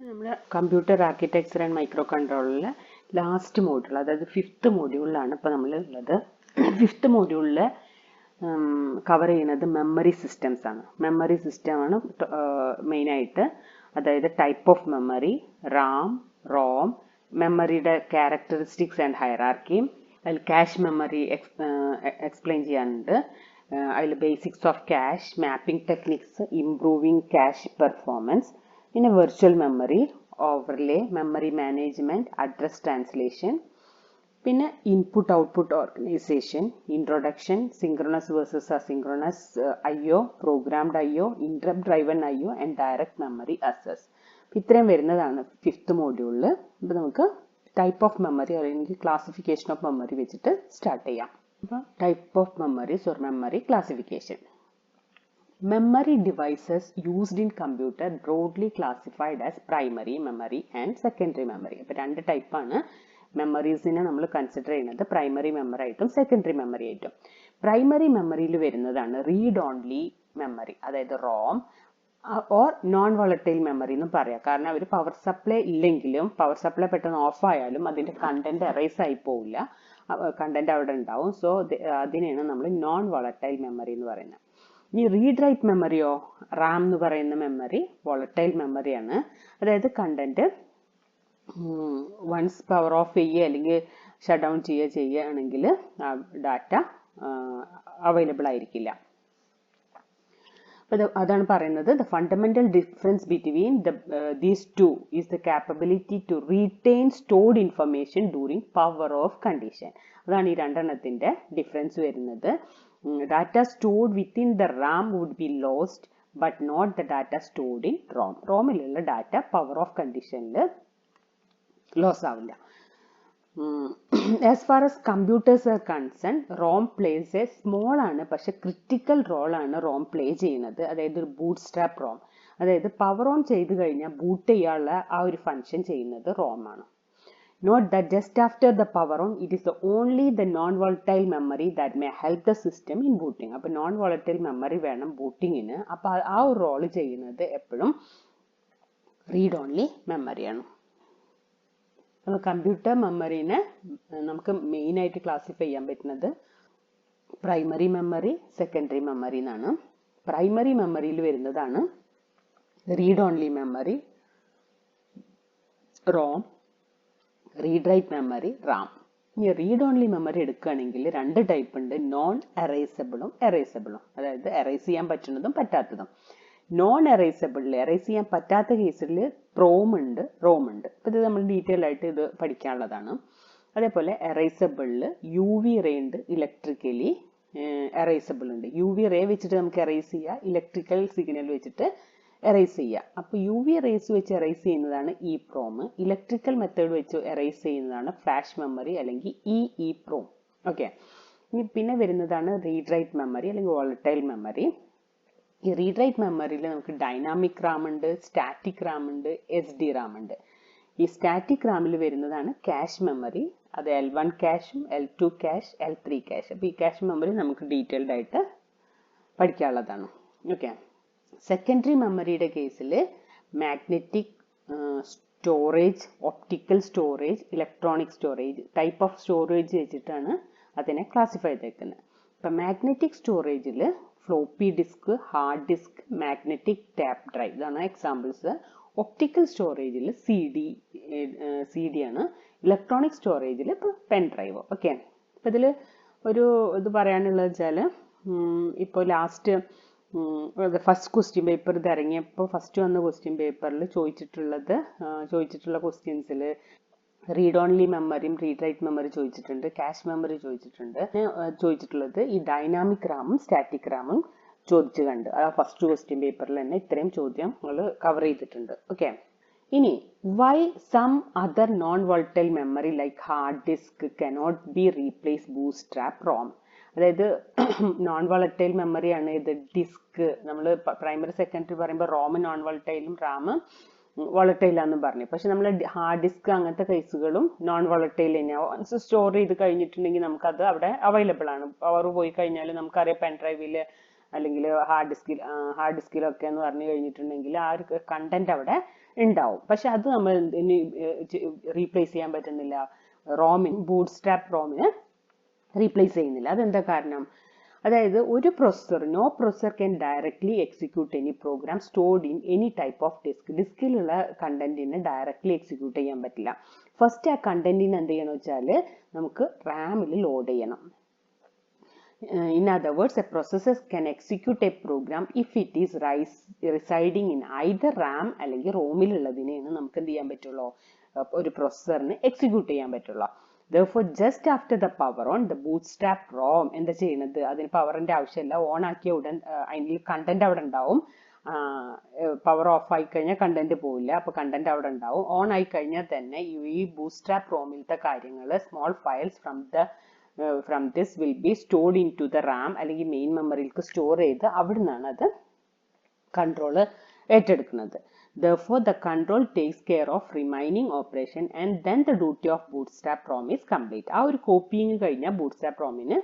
നമ്മുടെ computer architecture and മൈക്രോകൺട്രോളറിലെ last module, അതായത് 5th മോഡ്യൂളിലാണ് ഇപ്പോൾ നമ്മൾ ഉള്ളത്. 5th മോഡ്യൂളിൽ കവർ ചെയ്യുന്നത് മെമ്മറി സിസ്റ്റംസ് ആണ്. മെമ്മറി സിസ്റ്റമാണ് മെയിനായിട്ട്. അതായത് type of memory, RAM, ROM, മെമ്മറിയുടെ ക്യാരക്ടറിസ്റ്റിക്സ് ആൻഡ് ഹൈറാർക്കി, അതിൽ ക്യാഷ് മെമ്മറി എക്സ്പ്ലെയിൻ ചെയ്യാനുണ്ട്. അതിൽ basics of cache, mapping techniques, improving cache performance, പിന്നെ virtual memory, overlay, memory management, address translation, പിന്നെ input output organisation, introduction, synchronous versus asynchronous IO, programmed IO, interrupt driven IO and direct memory access. ഇത്രയും വരുന്നതാണ് 5th മോഡ്യൂളിൽ. അപ്പോൾ നമുക്ക് type of memory അല്ലെങ്കിൽ classification of memory വെച്ചിട്ട് start ചെയ്യാം. അപ്പോൾ type of memories or memory classification. Memory devices used in computer broadly classified as primary memory and secondary memory. അപ്പോൾ രണ്ട് ടൈപ്പാണ് മെമ്മറീസിനെ നമ്മൾ കൺസിഡർ ചെയ്യുന്നത്, പ്രൈമറി മെമ്മറി ആയിട്ടും സെക്കൻഡറി മെമ്മറി ആയിട്ടും. പ്രൈമറി മെമ്മറിയിൽ വരുന്നതാണ് റീഡ് ഓൺലി മെമ്മറി, അതായത് ROM or non volatile memory എന്ന് പറയാം. കാരണം അവർ പവർ സപ്ലൈ ഇല്ലെങ്കിലും, പവർ സപ്ലൈ പെട്ടെന്ന് ഓഫ് ആയാലും അതിൻ്റെ കണ്ടന്റ് എറേസ് ആയി പോവില്ല, കണ്ടന്റ് അവിടെ ഉണ്ടാവും. സോ അതിനെയാണ് നമ്മൾ നോൺ വോളറ്റൈൽ മെമ്മറി എന്ന് പറയുന്നത്. ഈ റീഡ് റൈറ്റ് മെമ്മറിയോ, റാം എന്ന് പറയുന്ന മെമ്മറി വോളറ്റൈൽ മെമ്മറിയാണ്. അതായത് കണ്ടന്റ് വൺസ് പവർ ഓഫ് ചെയ്യുക അല്ലെങ്കിൽ ഷട്ട് ഡൗൺ ചെയ്യുകയാണെങ്കിൽ ഡാറ്റ അവൈലബിൾ ആയിരിക്കില്ല. അപ്പോൾ അതാണ് പറയുന്നത്, the fundamental difference between these two is the capability to retain stored information during power off condition. അതാണ് ഈ രണ്ടെണ്ണത്തിന്റെ ഡിഫറൻസ് വരുന്നത്. Data stored within the RAM would be lost, but not the data stored in ROM. ROM-ലുള്ള data power off കണ്ടീഷനിൽ loss ആവില്ല. As far as computers are concerned, ROM plays a small ആണ്, പക്ഷെ critical role ആണ് ROM play ചെയ്യുന്നത്. അതായത് ഒരു boot strap ROM, അതായത് പവർ ഓൺ ചെയ്ത് കഴിഞ്ഞാൽ ബൂട്ട് ചെയ്യാനുള്ള ആ ഒരു ഫംഗ്ഷൻ ചെയ്യുന്നത് ROM ആണ്. Note that just after the power on, it is only the non-volatile memory that may help the system in booting. അപ്പോൾ നോൺ വോളറ്റൈൽ മെമ്മറി വേണം ബൂട്ടിങ്ങിന്. അപ്പോൾ ആ ഒരു റോള് ചെയ്യുന്നത് എപ്പോഴും റീഡ് ഓൺലി മെമ്മറിയാണ്. അപ്പോൾ കമ്പ്യൂട്ടർ മെമ്മറീനെ നമുക്ക് മെയിനായിട്ട് ക്ലാസിഫൈ ചെയ്യാൻ പറ്റുന്നത് പ്രൈമറി മെമ്മറി, സെക്കൻഡറി മെമ്മറി എന്നാണ്. പ്രൈമറി മെമ്മറിയിൽ വരുന്നതാണ് read only memory, ROM, read write memory, RAM. ഇനി റീഡ് ഓൺലി മെമ്മറി എടുക്കുകയാണെങ്കിൽ രണ്ട് ടൈപ്പ് ഉണ്ട്, നോൺ എറേസബിളും എറേസബിളും. അതായത് എറേസ് ചെയ്യാൻ പറ്റുന്നതും പറ്റാത്തതും. നോൺ എറേസബിളിൽ എറേസ് ചെയ്യാൻ പറ്റാത്ത കേസിൽ പ്രോം ഉണ്ട്, റോം ഉണ്ട്. അപ്പോൾ ഇത് നമ്മൾ ഡീറ്റെയിൽ ആയിട്ട് ഇത് പഠിക്കാനുള്ളതാണ്. അതേപോലെ എറേസബിളിൽ UV റേ ഉണ്ട്, ഇലക്ട്രിക്കലി എറേസബിൾ ഉണ്ട്. UV റേ വെച്ചിട്ട് നമുക്ക് എറേസ് ചെയ്യാം, ഇലക്ട്രിക്കൽ സിഗ്നൽ വെച്ചിട്ട് എറേസ് ചെയ്യുക. അപ്പോൾ UV റേസ് വെച്ച് എറേസ് ചെയ്യുന്നതാണ് EEPROM, ഇലക്ട്രിക്കൽ മെത്തേഡ് വെച്ച് എറേസ് ചെയ്യുന്നതാണ് ഫ്ലാഷ് മെമ്മറി അല്ലെങ്കിൽ EEPROM. ഓക്കെ, ഇനി പിന്നെ വരുന്നതാണ് റീഡ് റൈറ്റ് മെമ്മറി അല്ലെങ്കിൽ വോളറ്റൈൽ മെമ്മറി. ഈ റീഡ് റൈറ്റ് മെമ്മറിയിൽ നമുക്ക് ഡൈനാമിക് റാം ഉണ്ട്, സ്റ്റാറ്റിക് റാം ഉണ്ട്, SD റാം ഉണ്ട്. ഈ സ്റ്റാറ്റിക് റാമിൽ വരുന്നതാണ് ക്യാഷ് മെമ്മറി. അത് L1 ക്യാഷും L2 ക്യാഷ്, L3 ക്യാഷ്. അപ്പോൾ ഈ ക്യാഷ് മെമ്മറി നമുക്ക് ഡീറ്റെയിൽഡ് ആയിട്ട് പഠിക്കാനുള്ളതാണ്. ഓക്കെ, സെക്കൻഡറി മെമ്മറിയുടെ കേസിൽ magnetic storage, optical storage, electronic storage type of storage വെച്ചിട്ടാണ് അതിനെ ക്ലാസിഫൈ ചെയ്തേക്കുന്നത്. ഇപ്പം മാഗ്നറ്റിക് സ്റ്റോറേജിൽ floppy disk, hard disk, magnetic tape drive, ഇതാണ് എക്സാമ്പിൾസ്. ഒപ്റ്റിക്കൽ സ്റ്റോറേജിൽ CD ആണ്. ഇലക്ട്രോണിക് സ്റ്റോറേജിൽ ഇപ്പോൾ പെൻ ഡ്രൈവ്. ഓക്കെ, അപ്പോൾ ഇതിൽ ഒരു ഇത് പറയാനുള്ളത് വെച്ചാൽ, ഇപ്പോൾ ലാസ്റ്റ് ഫസ്റ്റ് ക്വസ്റ്റ്യൻ പേപ്പർ ഇത് ഇറങ്ങിയപ്പോൾ ഫസ്റ്റ് വന്ന ക്വസ്റ്റ്യൻ പേപ്പറിൽ ചോദിച്ചിട്ടുള്ള ക്വസ്റ്റ്യൻസിൽ റീഡ് ഓൺലി മെമ്മറിയും റീഡ് റൈറ്റ് മെമ്മറി ചോദിച്ചിട്ടുണ്ട്, ക്യാഷ് മെമ്മറി ചോദിച്ചിട്ടുണ്ട്. ചോദിച്ചിട്ടുള്ളത് ഈ ഡൈനാമിക് റാമും സ്റ്റാറ്റിക് റാമും ചോദിച്ചു കണ്ട്. ആ ഫസ്റ്റ് ക്വസ്റ്റ്യൻ പേപ്പറിൽ തന്നെ ഇത്രയും ചോദ്യം നമ്മൾ കവർ ചെയ്തിട്ടുണ്ട്. ഓക്കെ, ഇനി why some other non volatile memory like hard disk cannot be replace boot strap ROM. അതായത് നോൺ വോളറ്റൈൽ മെമ്മറിയാണ് ഇത്. ഡിസ്ക് നമ്മൾ പ്രൈമറി സെക്കൻഡറി പറയുമ്പോൾ റോം നോൺ വോളറ്റൈലും റാം വോളറ്റൈലാന്നും പറഞ്ഞു. പക്ഷെ നമ്മൾ ഹാർഡ് ഡിസ്ക് അങ്ങനത്തെ കേസുകളും നോൺ വോളറ്റൈൽ തന്നെയാവും. സ്റ്റോർ ചെയ്ത് കഴിഞ്ഞിട്ടുണ്ടെങ്കിൽ നമുക്കത് അവിടെ അവൈലബിൾ ആണ്. പവർ പോയി കഴിഞ്ഞാൽ നമുക്കറിയാം പെൻ ഡ്രൈവിൽ അല്ലെങ്കിൽ ഹാർഡ് ഡിസ്കിലൊക്കെ എന്ന് പറഞ്ഞു കഴിഞ്ഞിട്ടുണ്ടെങ്കിൽ ആ ഒരു കണ്ടന്റ് അവിടെ ഉണ്ടാവും. പക്ഷെ അത് നമ്മൾ റീപ്ലേസ് ചെയ്യാൻ പറ്റുന്നില്ല, ബൂട്ട് സ്ട്രാപ്പ് റോമിന് റീപ്ലേസ് ചെയ്യുന്നില്ല. അതെന്താ കാരണം? അതായത് ഒരു no processor can directly execute any program stored in any type of ഡിസ്കിലുള്ള കണ്ടന്റിന് ഡയറക്ട്ലി എക്സിക്യൂട്ട് ചെയ്യാൻ പറ്റില്ല. ഫസ്റ്റ് ആ കണ്ടന്റിന് എന്ത് ചെയ്യണം വെച്ചാൽ നമുക്ക് റാമിൽ ലോഡ് ചെയ്യണം. In other words, a processor can execute a program if it is residing in either RAM അല്ലെങ്കിൽ റോമിലുള്ളതിനെയാണ് നമുക്ക് എന്ത് ചെയ്യാൻ പറ്റുള്ളൂ, ഒരു പ്രൊസസറിന് എക്സിക്യൂട്ട് ചെയ്യാൻ പറ്റുള്ളൂ. Therefore, just after the power on, the bootstrap ROM എന്താ ചെയ്യുന്നത്, അതിന് പവറിന്റെ ആവശ്യമില്ല, ഓൺ ആക്കിയ ഉടൻ അതിൽ കണ്ടന്റ് അവിടെ ഉണ്ടാവും. പവർ ഓഫ് ആയി കഴിഞ്ഞാൽ കണ്ടന്റ് പോവില്ല, അപ്പൊ കണ്ടന്റ് അവിടെ ഉണ്ടാവും. ഓൺ ആയി കഴിഞ്ഞാൽ തന്നെ ഈ ബൂട്ട്സ്ട്രാപ്പ് റോമിലത്തെ കാര്യങ്ങൾ small files from this will be stored into the RAM അല്ലെങ്കിൽ മെയിൻ മെമ്മറിയിലേക്ക് സ്റ്റോർ ചെയ്ത് അവിടെ നിന്നാണ് അത് കൺട്രോളർ ഏറ്റെടുക്കുന്നത്. Therefore, the control takes care of remaining operation and then the duty of bootstrap ROM is complete. ആ ഒരു കോപ്പിങ് കഴിഞ്ഞാൽ ബൂട്ട്സ്ട്രാപ്പ് റോമിന്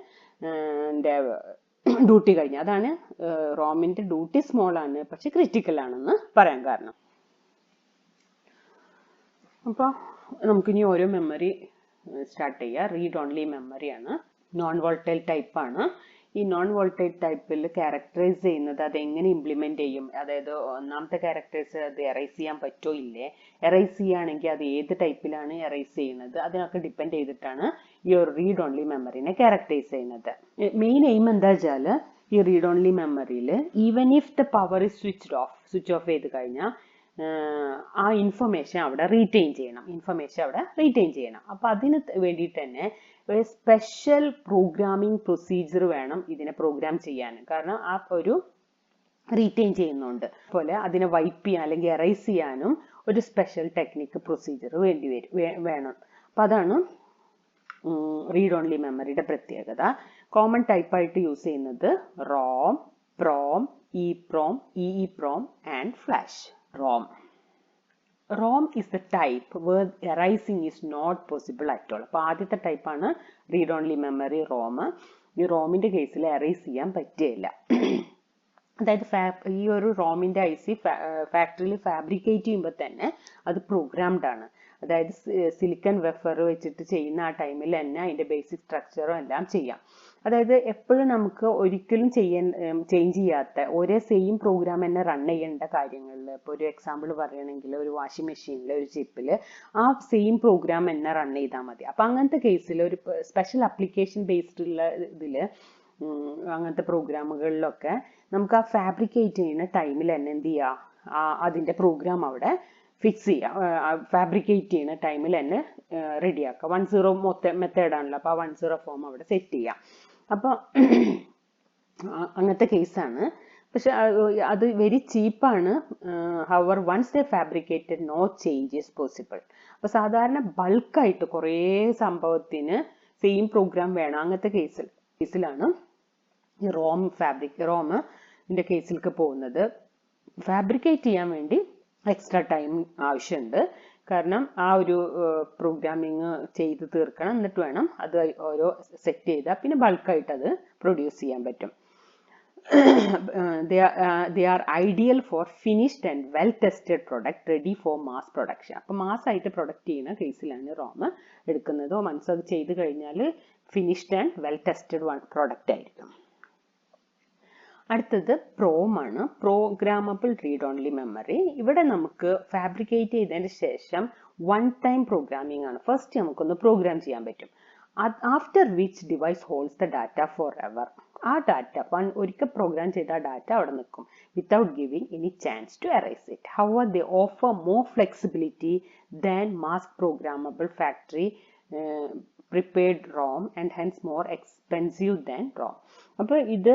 ഡ്യൂട്ടി കഴിഞ്ഞാൽ, അതാണ് റോമിന്റെ ഡ്യൂട്ടി സ്മോൾ ആണ് പക്ഷെ ക്രിറ്റിക്കൽ ആണെന്ന് പറയാൻ കാരണം. അപ്പോൾ നമുക്കിനി ഓരോ മെമ്മറി സ്റ്റാർട്ട് ചെയ്യുക. റീഡ് ഓൺലി മെമ്മറിയാണ്, നോൺ വോൾട്ടൈൽ ടൈപ്പ് ആണ്. ഈ നോൺ വോൾട്ടൈൽ ടൈപ്പിൽ ക്യാരക്ടറൈസ് ചെയ്യുന്നത് അത് എങ്ങനെ ഇംപ്ലിമെന്റ് ചെയ്യും, അതായത് ഒന്നാമത്തെ ക്യാരക്ടേഴ്സ് അത് എറൈസ് ചെയ്യാൻ പറ്റോ ഇല്ലേ, എറൈസ് ചെയ്യുകയാണെങ്കിൽ അത് ഏത് ടൈപ്പിലാണ് എറൈസ് ചെയ്യുന്നത്, അതിനൊക്കെ ഡിപ്പെൻഡ് ചെയ്തിട്ടാണ് ഈ ഒരു റീഡ് ഓൺലി മെമ്മറിനെ ക്യാരക്ടറൈസ് ചെയ്യുന്നത്. മെയിൻ എയിം എന്താ വെച്ചാൽ ഈ റീഡ് ഓൺലി മെമ്മറിയിൽ even if the power is switch off ചെയ്ത് കഴിഞ്ഞാൽ ആ ഇൻഫർമേഷൻ അവിടെ റീറ്റെയിൻ ചെയ്യണം. അപ്പൊ അതിന് വേണ്ടിയിട്ട് തന്നെ ഒരു സ്പെഷ്യൽ പ്രോഗ്രാമിംഗ് പ്രൊസീജിയർ വേണം ഇതിനെ പ്രോഗ്രാം ചെയ്യാൻ. കാരണം ആ ഒരു റീറ്റെയിൻ ചെയ്യുന്നുണ്ട് പോലെ അതിനെ വൈപ്പ് ചെയ്യാൻ അല്ലെങ്കിൽ എറൈസ് ചെയ്യാനും ഒരു സ്പെഷ്യൽ ടെക്നിക്ക് പ്രൊസീജിയർ വേണം. അപ്പൊ അതാണ് റീഡ് ഓൺലി മെമ്മറിയുടെ പ്രത്യേകത. കോമൺ ടൈപ്പായിട്ട് യൂസ് ചെയ്യുന്നത് ROM, PROM, EEPROM, EEPROM and flash. ROM is the type where erasing is not possible at all. അപ്പോൾ ആദ്യത്തെ ടൈപ്പാണ് റീഡ് ഓൺലി മെമ്മറി റോം. ഈ റോമിന്റെ കേസിൽ എറൈസ് ചെയ്യാൻ പറ്റില്ല. അതായത് ഈ ഒരു റോമിന്റെ IC ഫാക്ടറിയിൽ ഫാബ്രിക്കേറ്റ് ചെയ്യുമ്പോൾ തന്നെ അത് പ്രോഗ്രാംഡ് ആണ്. അതായത് സിലിക്കൺ വെഫർ വെച്ചിട്ട് ചെയ്യുന്ന ആ ടൈമിൽ തന്നെ അതിന്റെ ബേസിക് സ്ട്രക്ചറും എല്ലാം ചെയ്യാം. അതായത് എപ്പോഴും നമുക്ക് ഒരിക്കലും ചേഞ്ച് ചെയ്യാത്ത ഒരേ സെയിം പ്രോഗ്രാം തന്നെ റൺ ചെയ്യേണ്ട കാര്യങ്ങളിൽ, ഇപ്പോൾ ഒരു എക്സാമ്പിൾ പറയുകയാണെങ്കിൽ ഒരു വാഷിംഗ് മെഷീനിൽ ഒരു ചിപ്പിൽ ആ സെയിം പ്രോഗ്രാം തന്നെ റൺ ചെയ്താൽ മതി. അപ്പം അങ്ങനത്തെ കേസിൽ ഒരു സ്പെഷ്യൽ ആപ്ലിക്കേഷൻ ബേസ്ഡ് ഉള്ള ഇതിൽ അങ്ങനത്തെ പ്രോഗ്രാമുകളിലൊക്കെ നമുക്ക് ആ ഫാബ്രിക്കേറ്റ് ചെയ്യുന്ന ടൈമിൽ തന്നെ എന്ത് ചെയ്യാം, അതിന്റെ പ്രോഗ്രാം അവിടെ ഫിക്സ് ചെയ്യാം. ഫാബ്രിക്കേറ്റ് ചെയ്യുന്ന ടൈമിൽ തന്നെ റെഡിയാക്കാം. 1-0 മെത്തേഡാണല്ലോ, അപ്പോൾ ആ 1-0 ഫോം അവിടെ സെറ്റ് ചെയ്യാം. അപ്പോൾ അങ്ങനത്തെ കേസാണ്. പക്ഷെ അത് വെരി ചീപ്പാണ്. However once they fabricated no change is possible. അപ്പോൾ സാധാരണ ബൾക്കായിട്ട് കുറേ സംഭവത്തിന് സെയിം പ്രോഗ്രാം വേണം. അങ്ങനത്തെ കേസിലാണ് ഈ റോമിന്റെ കേസിലേക്ക് പോകുന്നത്. ഫാബ്രിക്കേറ്റ് ചെയ്യാൻ വേണ്ടി എക്സ്ട്രാ ടൈം ആവശ്യമുണ്ട്. കാരണം ആ ഒരു പ്രോഗ്രാമിങ് ചെയ്ത് തീർക്കണം, എന്നിട്ട് വേണം അത് ഓരോ സെറ്റ് ചെയ്താൽ പിന്നെ ബൾക്കായിട്ട് അത് പ്രൊഡ്യൂസ് ചെയ്യാൻ പറ്റും. they are ideal for finished and well tested product ready for mass production. അപ്പോൾ മാസ് ആയിട്ട് പ്രൊഡക്റ്റ് ചെയ്യുന്ന കേസിലാണ് റോം എടുക്കുന്നത്. മൺസ് അത് ചെയ്ത് കഴിഞ്ഞാൽ finished and well tested product ആയിരിക്കും. അടുത്തത് പ്രോം ആണ്, പ്രോഗ്രാമബിൾ റീഡ് ഓൺലി മെമ്മറി. ഇവിടെ നമുക്ക് ഫാബ്രിക്കേറ്റ് ചെയ്തതിന് ശേഷം വൺ ടൈം പ്രോഗ്രാമിംഗ് ആണ്. ഫസ്റ്റ് നമുക്കൊന്ന് പ്രോഗ്രാം ചെയ്യാൻ പറ്റും. After which device holds the data for ever. ആ ഡാറ്റ ഒരിക്കൽ പ്രോഗ്രാം ചെയ്ത ആ ഡാറ്റ അവിടെ നിൽക്കും without giving any chance to erase it. However they offer more flexibility than mask programmable factory prepared ROM and hence more expensive than ROM. അപ്പോൾ ഇത്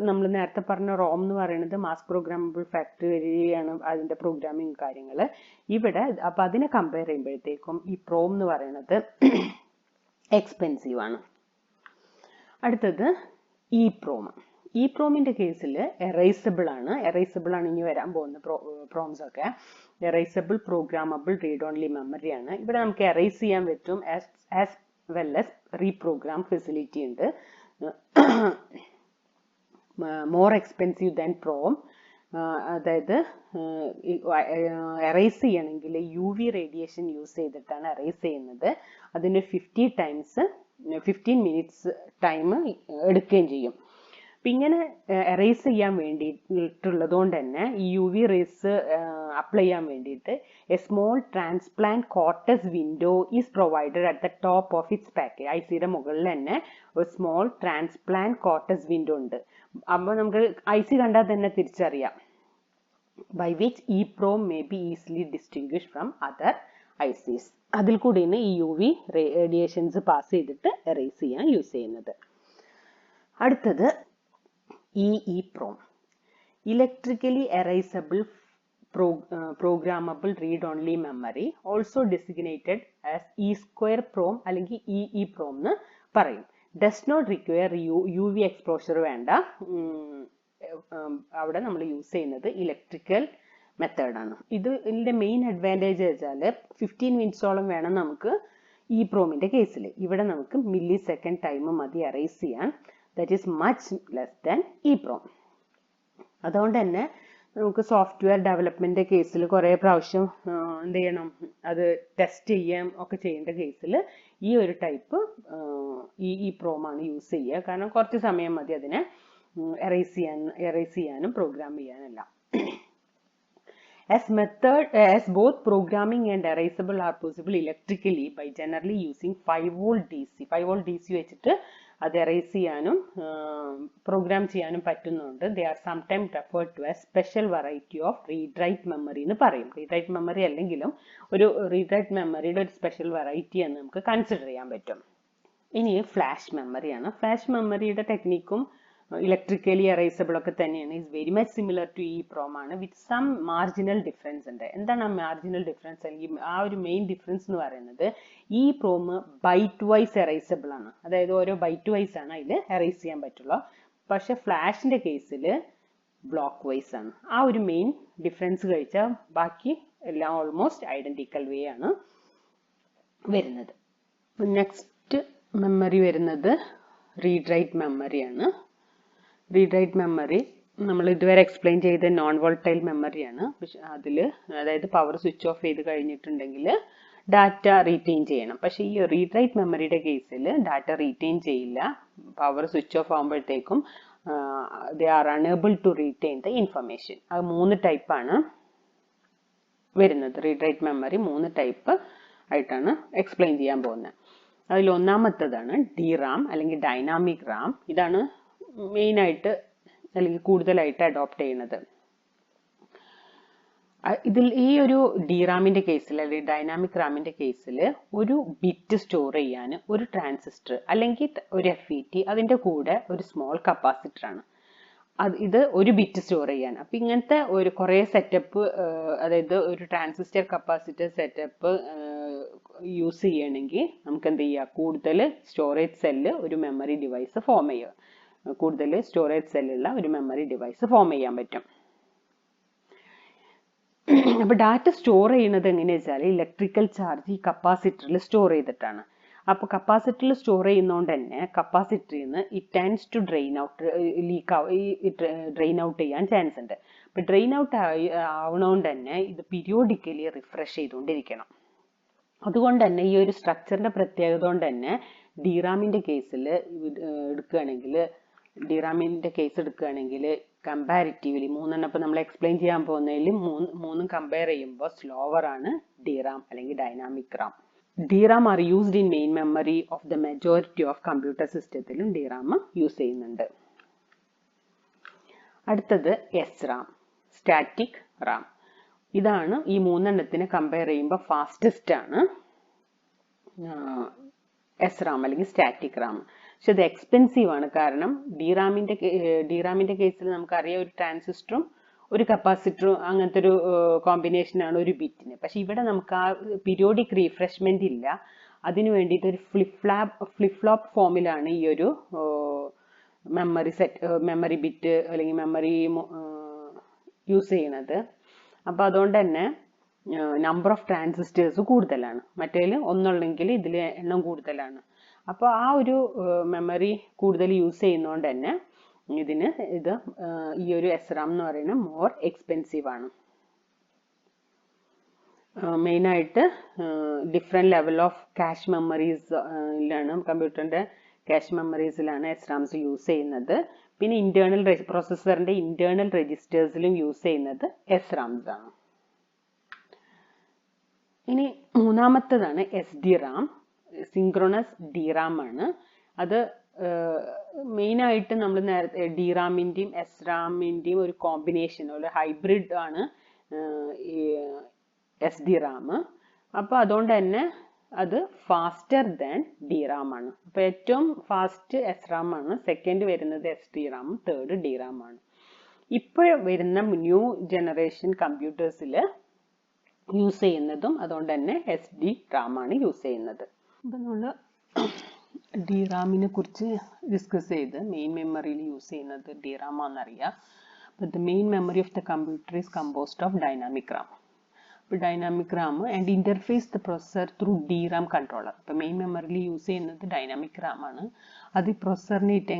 നമ്മൾ നേരത്തെ പറഞ്ഞ റോം എന്ന് പറയുന്നത് മാസ് പ്രോഗ്രാമബിൾ ഫാക്ടറി വഴിയാണ് അതിന്റെ പ്രോഗ്രാമിംഗ് കാര്യങ്ങൾ. ഇവിടെ അപ്പൊ അതിനെ കമ്പയർ ചെയ്യുമ്പോഴത്തേക്കും ഈ പ്രോം എന്ന് പറയുന്നത് എക്സ്പെൻസീവ് ആണ്. അടുത്തത് EEPROM. EEPROMിന്റെ കേസിൽ എറൈസബിൾ ആണ് ഇനി വരാൻ പോകുന്ന പ്രോംസ് ഒക്കെ. എറൈസബിൾ പ്രോഗ്രാമബിൾ റീഡ് ഓൺലി മെമ്മറി ആണ്. ഇവിടെ നമുക്ക് എറൈസ് ചെയ്യാൻ പറ്റും, as well as reprogram facility ഉണ്ട്. more expensive than PROM. അതായത് എറേസ് ചെയ്യണമെങ്കിൽ UV റേഡിയേഷൻ യൂസ് ചെയ്തിട്ടാണ് എറേസ് ചെയ്യുന്നത്. അതിന് 15 മിനിറ്റ്സ് ടൈം എടുക്കുകയും ചെയ്യും. അപ്പം ഇങ്ങനെ എറേസ് ചെയ്യാൻ വേണ്ടിയിട്ടുള്ളത് കൊണ്ട് തന്നെ ഈ UV റേസ് അപ്ലൈ ചെയ്യാൻ വേണ്ടിയിട്ട് a small transparent quartz window is provided at the top of its package. IC മുകളിൽ തന്നെ ഒരു സ്മോൾ ട്രാൻസ്പ്ലാന്റ് കോർട്ടസ് വിൻഡോ ഉണ്ട്. അപ്പോൾ നമുക്ക് IC കണ്ടാൽ തന്നെ തിരിച്ചറിയാം. by which EEPROM may be easily distinguished from other ICs. അതിൽ കൂടിയാണ് ഈ UV റേഡിയേഷൻസ് പാസ് ചെയ്തിട്ട് എറേസ് ചെയ്യാൻ യൂസ് ചെയ്യുന്നത്. അടുത്തത് EEPROM, electrically erasable programmable read only memory, also designated as E2PROM അല്ലെങ്കിൽ EEPROM എന്ന് പറയും. Does not require UV exposure വേണ്ട. അവിടെ നമ്മൾ യൂസ് ചെയ്യുന്നത് ഇലക്ട്രിക്കൽ മെത്തേഡാണ്. ഇതിൻ്റെ മെയിൻ അഡ്വാൻറ്റേജ് വെച്ചാൽ 15 മിനിറ്റ്സോളം വേണം നമുക്ക് EEPROMിൻ്റെ കേസിൽ. ഇവിടെ നമുക്ക് മില്ലി സെക്കൻഡ് ടൈം മതി എറേസ് ചെയ്യാൻ. That is much less than EEPROM. അതുകൊണ്ട് തന്നെ നമുക്ക് സോഫ്റ്റ്വെയർ ഡെവലപ്മെൻറ്റിൻ്റെ കേസിൽ കുറേ പ്രാവശ്യം എന്ത് ചെയ്യണം, അത് ടെസ്റ്റ് ചെയ്യാൻ ഒക്കെ ചെയ്യേണ്ട കേസിൽ ഈ ഒരു ടൈപ്പ് EEPROM ആണ് യൂസ് ചെയ്യുക. കാരണം കുറച്ച് സമയം മതി അതിനെ എറേസ് ചെയ്യാനും programme ചെയ്യാനെല്ലാം. As both programming and erasable are possible electrically by generally using 5V DC. 5V DC വെച്ചിട്ട് അത് എറേസ് ചെയ്യാനും പ്രോഗ്രാം ചെയ്യാനും പറ്റുന്നുണ്ട്. They are sometimes referred to as special variety of read-write memory എന്ന് പറയും. റീഡ്-റൈറ്റ് മെമ്മറി അല്ലെങ്കിലും ഒരു read-right മെമ്മറിയുടെ ഒരു സ്പെഷ്യൽ വെറൈറ്റി എന്ന് നമുക്ക് കൺസിഡർ ചെയ്യാൻ പറ്റും. ഇനി ഫ്ലാഷ് മെമ്മറിയാണ്. ഫ്ലാഷ് മെമ്മറിയുടെ ടെക്നിക്കും ഇലക്ട്രിക്കലി എറേസബിൾ ഒക്കെ തന്നെയാണ്. Is very much similar to EEPROM ആണ്, വിത്ത് സം മാർജിനൽ ഡിഫറൻസ് ഉണ്ട്. എന്താണ് ആ മാർജിനൽ ഡിഫറൻസ് അല്ലെങ്കിൽ ആ ഒരു മെയിൻ ഡിഫറൻസ് എന്ന് പറയുന്നത്, EEPROM ബൈറ്റ് വൈസ് എറേസബിൾ ആണ്. അതായത് ഓരോ ബൈറ്റ് വൈസ് ആണ് അതിൽ എറേസ് ചെയ്യാൻ പറ്റുള്ളൂ. പക്ഷെ ഫ്ലാഷിന്റെ കേസിൽ ബ്ലോക്ക് വൈസ് ആണ്. ആ ഒരു മെയിൻ ഡിഫറൻസ് കഴിച്ചാൽ ബാക്കി എല്ലാം ഓൾമോസ്റ്റ് ഐഡന്റിക്കൽ വേ ആണ് വരുന്നത്. നെക്സ്റ്റ് മെമ്മറി വരുന്നത് റീഡ് റൈറ്റ് മെമ്മറിയാണ്. റീഡ് റൈറ്റ് മെമ്മറി നമ്മൾ ഇതുവരെ എക്സ്പ്ലെയിൻ ചെയ്ത നോൺ വോൾട്ടൈൽ മെമ്മറിയാണ്. പക്ഷെ അതിൽ അതായത് പവർ സ്വിച്ച് ഓഫ് ചെയ്ത് കഴിഞ്ഞിട്ടുണ്ടെങ്കിൽ ഡാറ്റ റീറ്റെയിൻ ചെയ്യണം. പക്ഷേ ഈ റീഡ് റൈറ്റ് മെമ്മറിയുടെ കേസിൽ ഡാറ്റ റീറ്റെയിൻ ചെയ്യില്ല. പവർ സ്വിച്ച് ഓഫ് ആകുമ്പോഴത്തേക്കും they are unable to retain the information. അത് 3 ടൈപ്പാണ് വരുന്നത്. റീഡ് റൈറ്റ് മെമ്മറി 3 ടൈപ്പ് ആയിട്ടാണ് എക്സ്പ്ലെയിൻ ചെയ്യാൻ പോകുന്നത്. അതിൽ ഒന്നാമത്തേതാണ് DRAM അല്ലെങ്കിൽ ഡൈനാമിക് റാം. ഇതാണ് മെയിനായിട്ട് അല്ലെങ്കിൽ കൂടുതലായിട്ട് അഡോപ്റ്റ് ചെയ്യുന്നത്. ഇതിൽ ഈ ഒരു DRAMന്റെ കേസിൽ അല്ലെങ്കിൽ ഡൈനാമിക് റാമിന്റെ കേസിൽ ഒരു ബിറ്റ് സ്റ്റോർ ചെയ്യാൻ ഒരു ട്രാൻസിസ്റ്റർ അല്ലെങ്കിൽ ഒരു FET അതിൻ്റെ കൂടെ ഒരു സ്മോൾ കപ്പാസിറ്റർ ആണ്. ഇത് ഒരു ബിറ്റ് സ്റ്റോർ ചെയ്യാൻ. അപ്പം ഇങ്ങനത്തെ ഒരു കുറേ സെറ്റപ്പ്, അതായത് ഒരു ട്രാൻസിസ്റ്റർ കപ്പാസിറ്റർ സെറ്റപ്പ് യൂസ് ചെയ്യണമെങ്കിൽ നമുക്ക് എന്ത് ചെയ്യുക, കൂടുതൽ സ്റ്റോറേജ് സെല്ല് ഒരു മെമ്മറി ഡിവൈസ് ഫോം ചെയ്യുക. കൂടുതൽ സ്റ്റോറേജ് സെല്ലുള്ള ഒരു മെമ്മറി ഡിവൈസ് ഫോം ചെയ്യാൻ പറ്റും. അപ്പോൾ ഡാറ്റ സ്റ്റോർ ചെയ്യുന്നത് എങ്ങനെയാ വെച്ചാൽ ഇലക്ട്രിക്കൽ ചാർജ് ഈ കപ്പാസിറ്ററിൽ സ്റ്റോർ ചെയ്തിട്ടാണ്. അപ്പോൾ കപ്പാസിറ്ററിൽ സ്റ്റോർ ചെയ്യുന്നതുകൊണ്ട് തന്നെ കപ്പാസിറ്ററിൽ നിന്ന് it tends to drain out drain out ചെയ്യാൻ ചാൻസ് ഉണ്ട്. അപ്പോൾ ഡ്രെയിൻ ഔട്ട് ആവണോണ്ട് തന്നെ ഇത് പീരിയോഡിക്കലി റിഫ്രഷ് ചെയ്തുകൊണ്ടിരിക്കണം. അതുകൊണ്ട് തന്നെ ഈ ഒരു സ്ട്രക്ചറിന്റെ പ്രത്യേകത കൊണ്ട് തന്നെ DRAMന്റെ കേസിൽ എടുക്കുകയാണെങ്കിൽ കമ്പാരിറ്റീവ്ലി 3 ഇപ്പോൾ നമ്മൾ എക്സ്പ്ലെയിൻ ചെയ്യാൻ പോകുന്നതിൽ 3 കമ്പയർ ചെയ്യുമ്പോൾ സ്ലോവർ ആണ് DRAM അല്ലെങ്കിൽ dynamic Ram. DRAM are used in main memory of the majority of computer സിസ്റ്റത്തിലും DRAM യൂസ് ചെയ്യുന്നുണ്ട്. അടുത്തത് SRAM, സ്റ്റാറ്റിക് റാം. ഇതാണ് ഈ 3 കമ്പയർ ചെയ്യുമ്പോൾ ഫാസ്റ്റസ്റ്റ് ആണ് SRAM അല്ലെങ്കിൽ സ്റ്റാറ്റിക് റാം. പക്ഷെ ഇത് എക്സ്പെൻസീവ് ആണ്. കാരണം DRAMന്റെ കേസിൽ നമുക്കറിയാം ഒരു ട്രാൻസിസ്റ്ററും ഒരു കപ്പാസിറ്ററും അങ്ങനത്തെ ഒരു കോമ്പിനേഷനാണ് ഒരു ബിറ്റിന്. പക്ഷെ ഇവിടെ നമുക്ക് ആ പീരിയോഡിക് റീഫ്രഷ്മെന്റ് ഇല്ല. അതിനു വേണ്ടിയിട്ട് ഒരു ഫ്ലിപ്പ് ഫ്ലോപ്പ് ഫോമിലാണ് ഈ ഒരു മെമ്മറി ബിറ്റ് അല്ലെങ്കിൽ മെമ്മറി യൂസ് ചെയ്യുന്നത്. അപ്പോൾ അതുകൊണ്ട് തന്നെ നമ്പർ ഓഫ് ട്രാൻസിസ്റ്റേഴ്സ് കൂടുതലാണ്. മറ്റേതിൽ ഒന്നുള്ളെങ്കിൽ ഇതിൽ എണ്ണം കൂടുതലാണ്. അപ്പോൾ ആ ഒരു മെമ്മറി കൂടുതൽ യൂസ് ചെയ്യുന്നതുകൊണ്ട് തന്നെ ഇതിന് ഇത് ഈ ഒരു SRAM എന്ന് പറയുന്നത് മോർ എക്സ്പെൻസീവ് ആണ്. മെയിനായിട്ട് ഡിഫറെൻറ്റ് ലെവൽ ഓഫ് ക്യാഷ് മെമ്മറീസിലാണ് കമ്പ്യൂട്ടറിൻ്റെ ക്യാഷ് മെമ്മറീസിലാണ് SRAMs യൂസ് ചെയ്യുന്നത്. പിന്നെ ഇന്റേണൽ പ്രോസസ്സറിൻ്റെ ഇന്റേണൽ രജിസ്റ്റേഴ്സിലും യൂസ് ചെയ്യുന്നത് SRAMs ആണ്. ഇനി മൂന്നാമത്തേതാണ് SDRAM, സിങ്ക്രണസ് DRAM ആണ്. അത് മെയിനായിട്ട് നമ്മൾ നേരത്തെ DRAMൻ്റെയും SRAMൻ്റെയും ഒരു കോമ്പിനേഷൻ, ഒരു ഹൈബ്രിഡ് ആണ് ഈ SDRAM. അപ്പോൾ അതുകൊണ്ട് തന്നെ അത് ഫാസ്റ്റർ ദാൻ DRAM ആണ്. അപ്പോൾ ഏറ്റവും ഫാസ്റ്റ് SRAM ആണ്, സെക്കൻഡ് വരുന്നത് SDRAM, തേർഡ് DRAM ആണ്. ഇപ്പോൾ വരുന്ന ന്യൂ ജനറേഷൻ കമ്പ്യൂട്ടേഴ്സിൽ യൂസ് ചെയ്യുന്നതും അതുകൊണ്ട് തന്നെ SDRAM ആണ് യൂസ് ചെയ്യുന്നത്. അപ്പോൾ നമ്മൾ DRAMനെ കുറിച്ച് ഡിസ്കസ് ചെയ്ത് മെയിൻ മെമ്മറിയിൽ യൂസ് ചെയ്യുന്നത് DRAM ആണെന്നറിയാം. അപ്പോൾ the main memory of the computer is composed of dynamic RAM. അപ്പോൾ dynamic RAM and interface the processor through DRAM controller. അപ്പോൾ മെയിൻ മെമ്മറിയിൽ യൂസ് ചെയ്യുന്നത് ഡൈനാമിക് റാം ആണ്. അത് പ്രൊസസറിനെ ഇട്ട്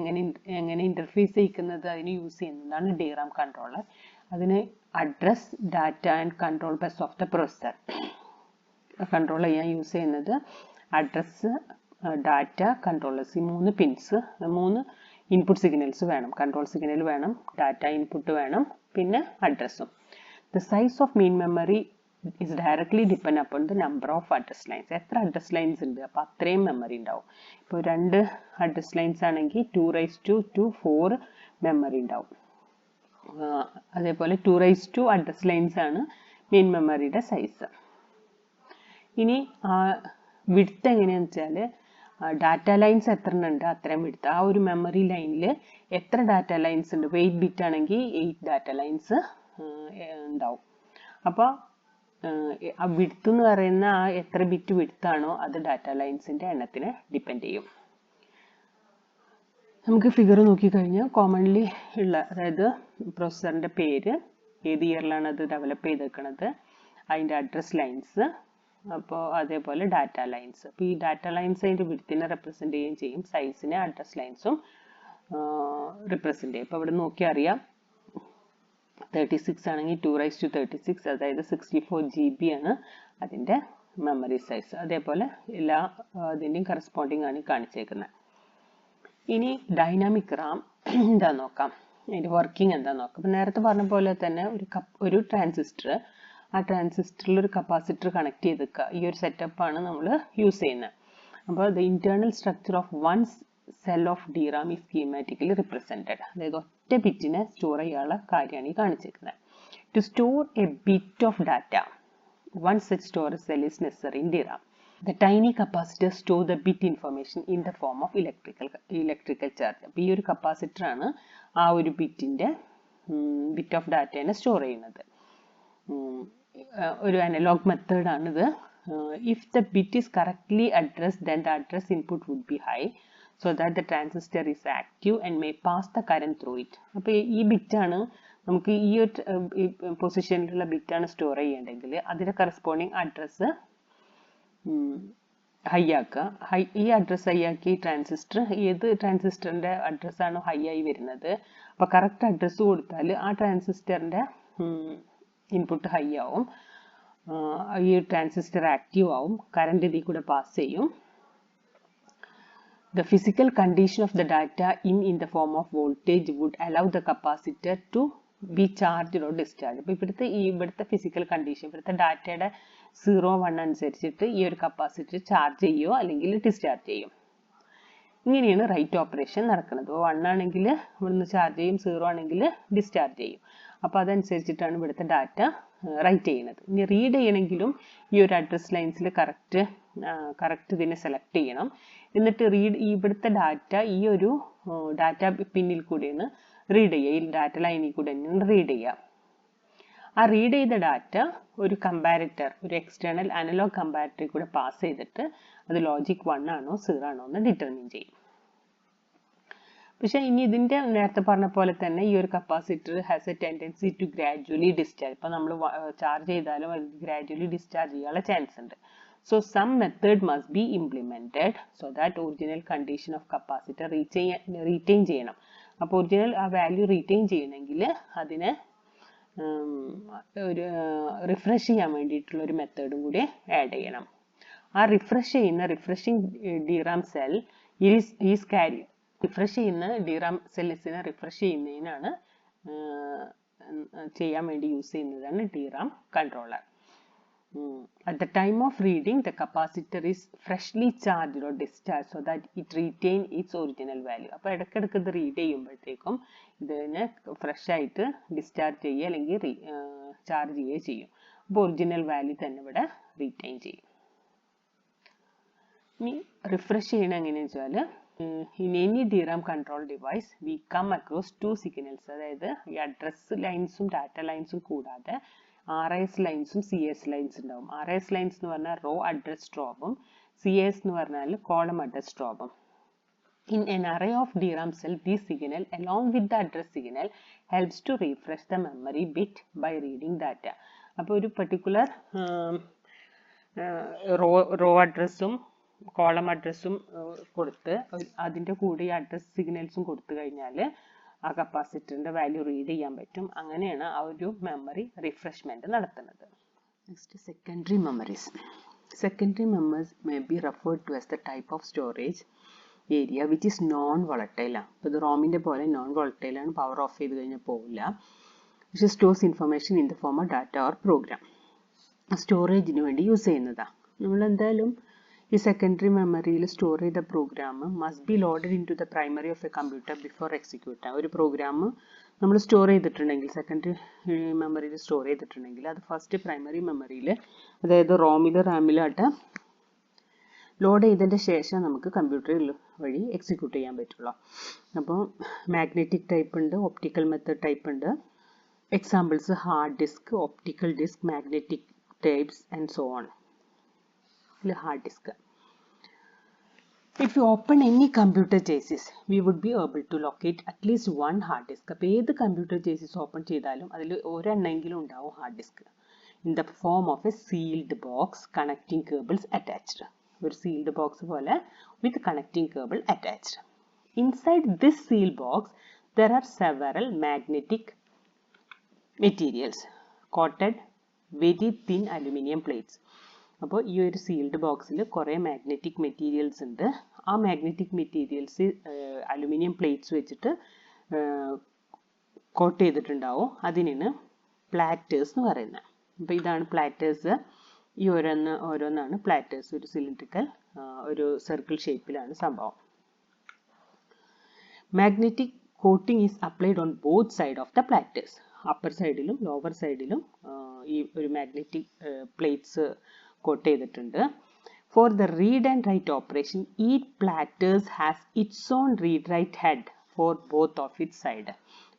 എങ്ങനെ ഇന്റർഫേസ് ചെയ്യിക്കുന്നത് അതിന് യൂസ് ചെയ്യുന്നതാണ് DRAM കൺട്രോളർ. അതിന് address, data and control bus of the processor. Control ചെയ്യാൻ യൂസ് ചെയ്യുന്നത് അഡ്രസ്, ഡാറ്റ, കൺട്രോളേഴ്സ്. ഈ 3 പിൻസ്, 3 ഇൻപുട്ട് സിഗ്നൽസ് വേണം. കൺട്രോൾ സിഗ്നൽ വേണം, ഡാറ്റ ഇൻപുട്ട് വേണം, പിന്നെ അഡ്രസ്സും. The size of main memory is directly depend upon the number of address lines. എത്ര address lines ഉണ്ട് അപ്പോൾ അത്രയും മെമ്മറി ഉണ്ടാവും. ഇപ്പോൾ 2 അഡ്രസ് ലൈൻസ് ആണെങ്കിൽ 2⁴ മെമ്മറി ഉണ്ടാവും. അതേപോലെ 2⁻² അഡ്രസ് ലൈൻസ് ആണ് മെയിൻ മെമ്മറിയുടെ സൈസ്. ഇനി വിഡ്ത്ത് എങ്ങനെയാണെന്ന് വെച്ചാൽ ഡാറ്റ ലൈൻസ് എത്ര ഉണ്ട് അത്രയും വിഡ്ത്ത്. ആ ഒരു മെമ്മറി ലൈനിൽ എത്ര ഡാറ്റ ലൈൻസ് ഉണ്ട്, 8 ബിറ്റ് ആണെങ്കിൽ 8 ഡാറ്റ ലൈൻസ് ഉണ്ടാവും. അപ്പോൾ ആ വിഡ്ത്ത് എന്ന് പറയുന്ന ആ എത്ര ബിറ്റ് വിഡ്ത്ത് ആണോ അത് ഡാറ്റ ലൈൻസിൻ്റെ എണ്ണത്തിനെ ഡിപ്പെൻഡ് ചെയ്യും. നമുക്ക് ഫിഗർ നോക്കിക്കഴിഞ്ഞാൽ കോമൺലി ഉള്ള, അതായത് പ്രൊസസറിൻ്റെ പേര്, ഏത് ഇയറിലാണ് അത് ഡെവലപ്പ് ചെയ്തേക്കുന്നത്, അതിൻ്റെ അഡ്രസ് ലൈൻസ്, അപ്പോൾ അതേപോലെ ഡാറ്റ ലൈൻസ്. അപ്പോൾ ഈ ഡാറ്റ ലൈൻസ് അതിൻ്റെ വിഡ്ത്തിനെ റെപ്രസെൻറ്റ് ചെയ്യുകയും ചെയ്യും, സൈസിനെ അഡ്രസ് ലൈൻസും റിപ്രസെൻറ്റ് ചെയ്യും. അപ്പോൾ ഇവിടെ നോക്കിയാൽ അറിയാം 36 ആണെങ്കിൽ 2⁻36, അതായത് 64 GB ആണ് അതിൻ്റെ മെമ്മറി സൈസ്. അതേപോലെ എല്ലാ അതിൻ്റെയും കറസ്പോണ്ടിങ് ആണ് കാണിച്ചേക്കുന്നത്. ഇനി ഡൈനാമിക് റാം എന്താ നോക്കാം, അതിൻ്റെ വർക്കിംഗ് എന്താ നോക്കാം. അപ്പോൾ നേരത്തെ പറഞ്ഞ പോലെ തന്നെ ഒരു ട്രാൻസിസ്റ്റർ, ആ ട്രാൻസിസ്റ്ററിൽ ഒരു കപ്പാസിറ്റർ കണക്ട് ചെയ്തേക്കുക. ഈ ഒരു സെറ്റപ്പാണ് നമ്മൾ യൂസ് ചെയ്യുന്നത്. അപ്പോൾ the internal structure of one cell of DRAM ഈ സ്കീമാറ്റിക്കലി റിപ്രസെൻറ്റഡ്. അതായത് ഒറ്റ ബിറ്റിനെ സ്റ്റോർ ചെയ്യാനുള്ള കാര്യമാണ് ഈ കാണിച്ചിരിക്കുന്നത്. To store a bit of data, one set storage cell is necessary in DRAM. The tiny capacitor store the bit information in the form of electrical charge. അപ്പോൾ ഈ ഒരു കപ്പാസിറ്റർ ആണ് ആ ഒരു ബിറ്റ് ഓഫ് ഡാറ്റേനെ സ്റ്റോർ ചെയ്യുന്നത്. ഒരു analog മെത്തേഡാണിത്. If the bit is correctly addressed then the address input would be high so that the transistor is active and may pass the current through it. അപ്പോൾ ഈ ബിറ്റാണ് നമുക്ക് ഈ ഒരു പൊസിഷനിലുള്ള ബിറ്റാണ് സ്റ്റോർ ചെയ്യേണ്ടതെങ്കിൽ അതിൻ്റെ corresponding address high ആക്കുക. ഈ address high ആക്കി transistor, ഏത് ട്രാൻസിസ്റ്ററിൻ്റെ അഡ്രസ്സാണോ ഹൈ ആയി വരുന്നത് അപ്പോൾ കറക്റ്റ് അഡ്രസ്സ് കൊടുത്താൽ ആ ട്രാൻസിസ്റ്ററിൻ്റെ ഇൻപുട്ട് ഹൈ ആവും, ഈ ട്രാൻസിസ്റ്റർ ആക്റ്റീവ് ആവും, കറണ്ട് ഇതിൽ കൂടെ പാസ് ചെയ്യും. The physical condition of the data in the form of voltage would allow the capacitor to be charged or discharged. അപ്പോൾ ഇവിടുത്തെ ഫിസിക്കൽ കണ്ടീഷൻ, ഇവിടുത്തെ ഡാറ്റയുടെ 0-1 അനുസരിച്ചിട്ട് ഈ ഒരു കപ്പാസിറ്റർ ചാർജ് ചെയ്യുമോ അല്ലെങ്കിൽ ഡിസ്ചാർജ് ചെയ്യും. ഇങ്ങനെയാണ് റൈറ്റ് ഓപ്പറേഷൻ നടക്കുന്നത്. 1 ആണെങ്കിൽ ഇവിടുന്ന് ചാർജ് ചെയ്യും, 0 ആണെങ്കിൽ ഡിസ്ചാർജ് ചെയ്യും. അപ്പോൾ അതനുസരിച്ചിട്ടാണ് ഇവിടുത്തെ ഡാറ്റ റൈറ്റ് ചെയ്യുന്നത്. ഇനി റീഡ് ചെയ്യണമെങ്കിലും ഈ ഒരു അഡ്രസ് ലൈൻസിൽ കറക്റ്റ് ഇതിനെ സെലക്ട് ചെയ്യണം. എന്നിട്ട് ഇവിടുത്തെ ഡാറ്റ ഈ ഒരു ഡാറ്റ പിന്നിൽ കൂടെയാണ് റീഡ് ചെയ്യുക, ഈ ഡാറ്റ ലൈനിൽ കൂടെ തന്നെയാണ് റീഡ് ചെയ്യുക. ആ റീഡ് ചെയ്ത ഡാറ്റ ഒരു കമ്പാരിറ്റർ, ഒരു എക്സ്റ്റേണൽ അനലോഗ് കമ്പാരിറ്ററിൽ കൂടെ പാസ് ചെയ്തിട്ട് അത് ലോജിക് 1 ആണോ 0 ആണോ എന്ന് ഡിറ്റർമിൻ ചെയ്യും. പക്ഷെ ഇനി ഇതിൻ്റെ നേരത്തെ പറഞ്ഞ പോലെ തന്നെ ഈ ഒരു capacitor has a tendency to gradually discharge. ഇപ്പോൾ നമ്മൾ ചാർജ് ചെയ്താലും അത് ഗ്രാജുവലി ഡിസ്ചാർജ് ചെയ്യാനുള്ള ചാൻസ് ഉണ്ട്. So some method must be implemented so that original condition of capacitor retain ചെയ്യണം. അപ്പോൾ ഒറിജിനൽ ആ വാല്യൂ റീറ്റെയിൻ ചെയ്യണമെങ്കിൽ അതിനെ ഒരു റിഫ്രഷ് ചെയ്യാൻ വേണ്ടിയിട്ടുള്ള ഒരു മെത്തേഡും കൂടി ആഡ് ചെയ്യണം. ആ refreshing DRAM cell is carry refresh ചെയ്യുന്ന DRAM സെല്ലിനെ റിഫ്രഷ് ചെയ്യുന്നതിനാണ് ചെയ്യാൻ വേണ്ടി യൂസ് ചെയ്യുന്നതാണ് DRAM controller. At the time of reading, the capacitor is freshly charged or discharged so that it retain its original value. അപ്പോൾ ഇടയ്ക്കിടയ്ക്ക് ഇത് റീഡ് ചെയ്യുമ്പോഴത്തേക്കും ഇതിനെ ഫ്രഷ് ആയിട്ട് ഡിസ്ചാർജ് ചെയ്യുക അല്ലെങ്കിൽ ചാർജ് ചെയ്യുകയോ ചെയ്യും. അപ്പോൾ ഒറിജിനൽ വാല്യൂ തന്നെ ഇവിടെ റീറ്റെയിൻ ചെയ്യും. ഇനി റിഫ്രഷ് ചെയ്യണം എങ്ങനെയാണെന്ന് വെച്ചാൽ in any DRAM control device we come across two signals. അതായത് ഈ അഡ്രസ് ലൈൻസും ഡാറ്റ ലൈൻസും കൂടാതെ RIS ലൈൻസും CS ലൈൻസ് ഉണ്ടാവും. RIS ലൈൻസ് എന്ന് പറഞ്ഞാൽ റോ അഡ്രസ് സ്ട്രോബും CS എന്ന് പറഞ്ഞാൽ കോളം അഡ്രസ് സ്ട്രോബും. In an array of DRAM cell, this signal along with the address signal helps to refresh the memory bit by reading data. അപ്പോൾ ഒരു particular raw അഡ്രസ്സും column അഡ്രസ്സും കൊടുത്ത് അതിൻ്റെ കൂടെ ഈ അഡ്രസ് സിഗ്നൽസും കൊടുത്തു കഴിഞ്ഞാൽ ആ കപ്പാസിറ്ററിൻ്റെ വാല്യൂ റീഡ് ചെയ്യാൻ പറ്റും. അങ്ങനെയാണ് ആ ഒരു മെമ്മറി റിഫ്രഷ്മെൻറ്റ് നടത്തുന്നത്. Next secondary memories. Secondary memories may be referred to as the type of storage area which is non volatile ആണ്. ഇപ്പോൾ ഇത് റോമിൻ്റെ പോലെ നോൺ വോളട്ടൈൽ ആണ്, പവർ ഓഫ് ചെയ്ത് കഴിഞ്ഞാൽ പോവില്ല. Which stores information in the form of data or program. സ്റ്റോറേജിന് വേണ്ടി യൂസ് ചെയ്യുന്നതാണ്. നമ്മളെന്തായാലും ഈ സെക്കൻഡറി മെമ്മറിയിൽ സ്റ്റോർ ചെയ്ത program must be loaded into the primary of a computer before execute. ഒരു പ്രോഗ്രാം നമ്മൾ സ്റ്റോർ ചെയ്തിട്ടുണ്ടെങ്കിൽ സെക്കൻഡറി മെമ്മറിയിൽ സ്റ്റോർ ചെയ്തിട്ടുണ്ടെങ്കിൽ അത് ഫസ്റ്റ് പ്രൈമറി മെമ്മറിയിൽ അതായത് റോമിലോ റാമിലോ ആയിട്ട് ലോഡ് ചെയ്തതിൻ്റെ ശേഷം നമുക്ക് കമ്പ്യൂട്ടറിൽ വഴി എക്സിക്യൂട്ട് ചെയ്യാൻ പറ്റുള്ളൂ. അപ്പോൾ മാഗ്നറ്റിക് ടൈപ്പ് ഉണ്ട്, ഒപ്റ്റിക്കൽ മെത്തേഡ് ടൈപ്പ് ഉണ്ട്. Examples hard disk, optical disk, magnetic types and so on. Hard disk. If you open any computer chassis, we would be able to locate at least one hard disk. അപ്പോൾ ഏത് computer chassis open ചെയ്താലും അതിൽ ഒരെണ്ണെങ്കിലും ഉണ്ടാവും hard disk. In the form of a sealed box connecting cables attached. ഒരു sealed box പോലെ with connecting cable attached. Inside this seal box there are several magnetic materials coated very thin aluminium plates. അപ്പോൾ ഈ ഒരു sealed ബോക്സിൽ കുറേ magnetic materials ഉണ്ട്. ആ magnetic materials aluminium plates വെച്ചിട്ട് കോട്ട് ചെയ്തിട്ടുണ്ടാവും. അതിനാണ് പ്ലാറ്റേഴ്സ് എന്ന് പറയുന്നത്. അപ്പോൾ ഇതാണ് പ്ലാറ്റേഴ്സ്. ഈ ഓരോന്നാണ് പ്ലാറ്റേഴ്സ്. ഒരു സിലിണ്ടറിക്കൽ ഒരു സർക്കിൾ ഷേപ്പിലാണ് സംഭവം. Magnetic coating is applied on both side of the platters. Upper സൈഡിലും ലോവർ സൈഡിലും ഈ ഒരു മാഗ്നറ്റിക് പ്ലേറ്റ്സ് കോട്ട് ചെയ്തിട്ടുണ്ട്. For the read and write operation each platters has it's on read write head for both of it side.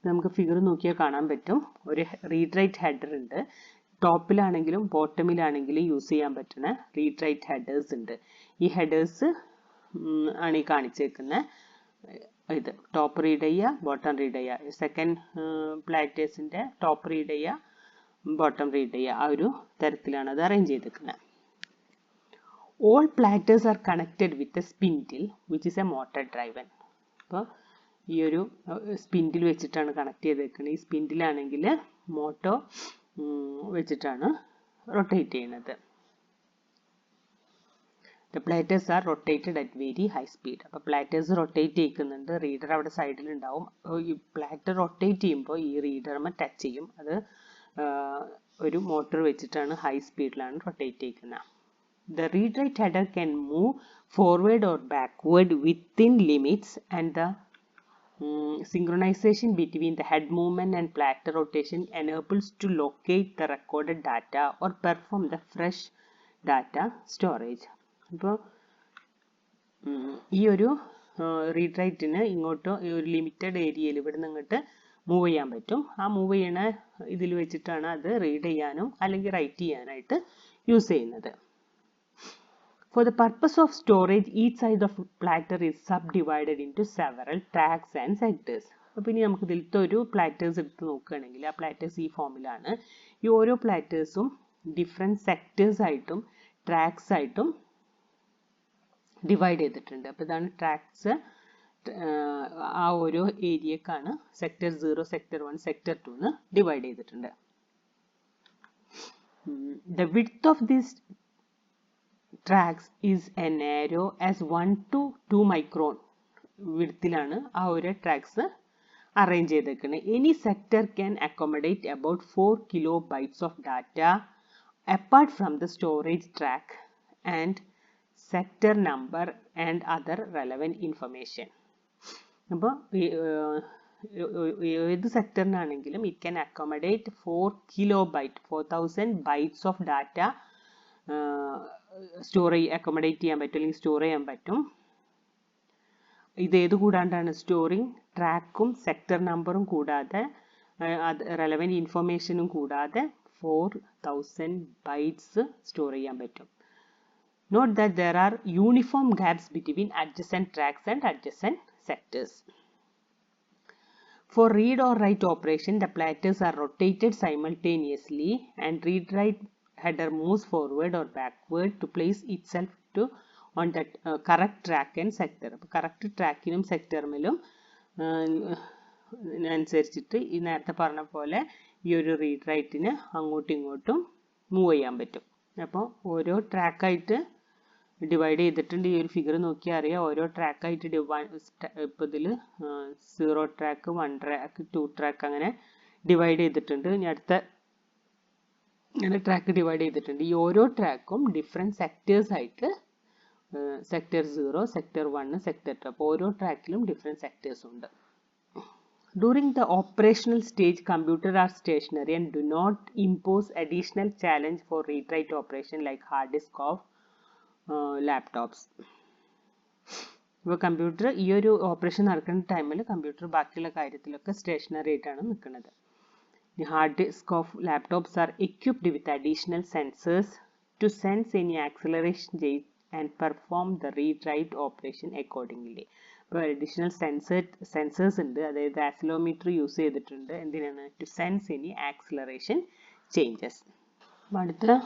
നമുക്ക് figure നോക്കിയാൽ കാണാൻ പറ്റും. ഒരു റീഡ് റൈറ്റ് ഹെഡർ ഉണ്ട്. ടോപ്പിലാണെങ്കിലും ബോട്ടമിലാണെങ്കിലും യൂസ് ചെയ്യാൻ പറ്റുന്ന റീഡ് റൈറ്റ് ഹെഡേഴ്സ് ഉണ്ട്. ഈ ഹെഡേഴ്സ് ആണ് ഈ കാണിച്ചേക്കുന്ന ഇത്. ടോപ്പ് റീഡ് ചെയ്യുക, ബോട്ടം റീഡ് ചെയ്യുക. സെക്കൻഡ് പ്ലാറ്റേഴ്സിൻ്റെ ടോപ്പ് റീഡ് ചെയ്യുക, ബോട്ടം റീഡ് ചെയ്യുക. ആ ഒരു തരത്തിലാണ് അത് അറേഞ്ച് ചെയ്തിരിക്കുന്നത്. All platters are connected with a spindle which is a motor driven. അപ്പോൾ ഈ ഒരു സ്പിൻഡിൽ വെച്ചിട്ടാണ് കണക്ട് ചെയ്തേക്കുന്നത്. ഈ സ്പിൻഡിലാണെങ്കിൽ മോട്ടോർ വെച്ചിട്ടാണ് റൊട്ടേറ്റ് ചെയ്യുന്നത്. The platters are rotated at very high speed. അപ്പോൾ പ്ലാറ്റേഴ്സ് റൊട്ടേറ്റ് ചെയ്യിക്കുന്നുണ്ട്. റീഡർ അവിടെ സൈഡിലുണ്ടാവും. ഈ പ്ലാറ്റർ റൊട്ടേറ്റ് ചെയ്യുമ്പോൾ ഈ റീഡർമ ടച്ച് ചെയ്യും. അത് ഒരു മോട്ടോർ വെച്ചിട്ടാണ് ഹൈ സ്പീഡിലാണ് റൊട്ടേറ്റ് ചെയ്യിക്കുന്നത്. The read-write header can move forward or backward within limits, and the synchronization between the head movement and platter rotation enables to locate the recorded data or perform the fresh data storage. അപ്പോൾ ഈ ഒരു read റൈറ്റിന് ഇങ്ങോട്ട് ഒരു limited ഏരിയയിൽ ഇവിടെ നിന്ന് ഇങ്ങോട്ട് move ചെയ്യാൻ പറ്റും. ആ മൂവ് ചെയ്യണ ഇതിൽ വെച്ചിട്ടാണ് അത് റീഡ് ചെയ്യാനും അല്ലെങ്കിൽ റൈറ്റ് ചെയ്യാനായിട്ട് യൂസ് ചെയ്യുന്നത്. For the purpose of storage, each side of platter is subdivided into several tracks and sectors. അപ്പോൾ ഇനി നമുക്ക് ഇതിലത്തെ ഒരു പ്ലാറ്റേഴ്സ് എടുത്ത് നോക്കുകയാണെങ്കിൽ ആ പ്ലാറ്റേഴ്സ് ഈ ഫോമിലാണ്. ഈ ഓരോ പ്ലാറ്റേഴ്സും ഡിഫറെൻറ്റ് സെക്ടേഴ്സ് ആയിട്ടും ട്രാക്സ് ആയിട്ടും ഡിവൈഡ് ചെയ്തിട്ടുണ്ട്. അപ്പോൾ ഇതാണ് ട്രാക്സ്. ആ ഓരോ ഏരിയക്കാണ് സെക്ടർ 0, സെക്ടർ 1, സെക്ടർ 2 എന്ന് ഡിവൈഡ് ചെയ്തിട്ടുണ്ട്. The width of these tracks is as narrow as 1 to 2 micron widthലാണ് ആ ഒരു ട്രാക്സ് അറേഞ്ച് ചെയ്തേക്കുന്നത്. Any sector can accommodate about 4 kilobytes of data apart from the storage track and sector number and other relevant information. അപ്പോൾ ഏത് സെക്ടറിനാണെങ്കിലും it can accommodate 4 kilobyte 4000 bytes of data accommodate ചെയ്യാൻ പറ്റും അല്ലെങ്കിൽ store ചെയ്യാൻ പറ്റും. ഇതേത് കൂടാണ്ടാണ് സ്റ്റോറിങ് ട്രാക്കും സെക്ടർ നമ്പറും കൂടാതെ റെലവൻറ്റ് ഇൻഫർമേഷനും കൂടാതെ 4000 ബൈറ്റ്സ് സ്റ്റോർ ചെയ്യാൻ പറ്റും. Note that there are uniform gaps between adjacent tracks and adjacent sectors. For read or write operation, the platters are rotated simultaneously and read-write header moves forward or backward to place itself on the correct track and sector. Correct track inum sector melum അനുസരിച്ചിട്ട് ഈ നേരത്തെ പറഞ്ഞ പോലെ ഈ ഒരു read റൈറ്റിന് അങ്ങോട്ടും ഇങ്ങോട്ടും move ചെയ്യാൻ പറ്റും. അപ്പോൾ ഓരോ ട്രാക്കായിട്ട് ഡിവൈഡ് ചെയ്തിട്ടുണ്ട്. ഈ ഒരു ഫിഗർ നോക്കിയാൽ അറിയാം ഓരോ ട്രാക്കായിട്ട് ഇപ്പോൾ ഇതിൽ 0 ട്രാക്ക് 1 ട്രാക്ക് 2 ട്രാക്ക് അങ്ങനെ ഡിവൈഡ് ചെയ്തിട്ടുണ്ട്. ഇനി അടുത്ത ഇങ്ങനെ ട്രാക്ക് ഡിവൈഡ് ചെയ്തിട്ടുണ്ട്. ഈ ഓരോ ട്രാക്കും ഡിഫറെൻറ്റ് സെക്ടേഴ്സ് ആയിട്ട് സെക്ടർ 0, സെക്ടർ 1, സെക്ടർ 2 അപ്പോൾ ഓരോ ട്രാക്കിലും ഡിഫറെൻറ്റ് സെക്ടേഴ്സ് ഉണ്ട്. During the operational stage, computers are stationary and do not impose additional challenge for read-write operation like hard disk of laptops. ഇപ്പോൾ കമ്പ്യൂട്ടർ ഈ ഒരു ഓപ്പറേഷൻ നടക്കുന്ന ടൈമിൽ കമ്പ്യൂട്ടർ ബാക്കിയുള്ള കാര്യത്തിലൊക്കെ സ്റ്റേഷനറി ആയിട്ടാണ് നിൽക്കുന്നത്. The hard disk of laptops are equipped with additional sensors to sense any acceleration change and perform the read-write operation accordingly. ഇപ്പോൾ അഡീഷണൽ സെൻസേഴ്സ് ഉണ്ട്, അതായത് ആക്സിലോമീറ്റർ യൂസ് ചെയ്തിട്ടുണ്ട്. എന്തിനാണ്? To sense any acceleration changes. അടുത്ത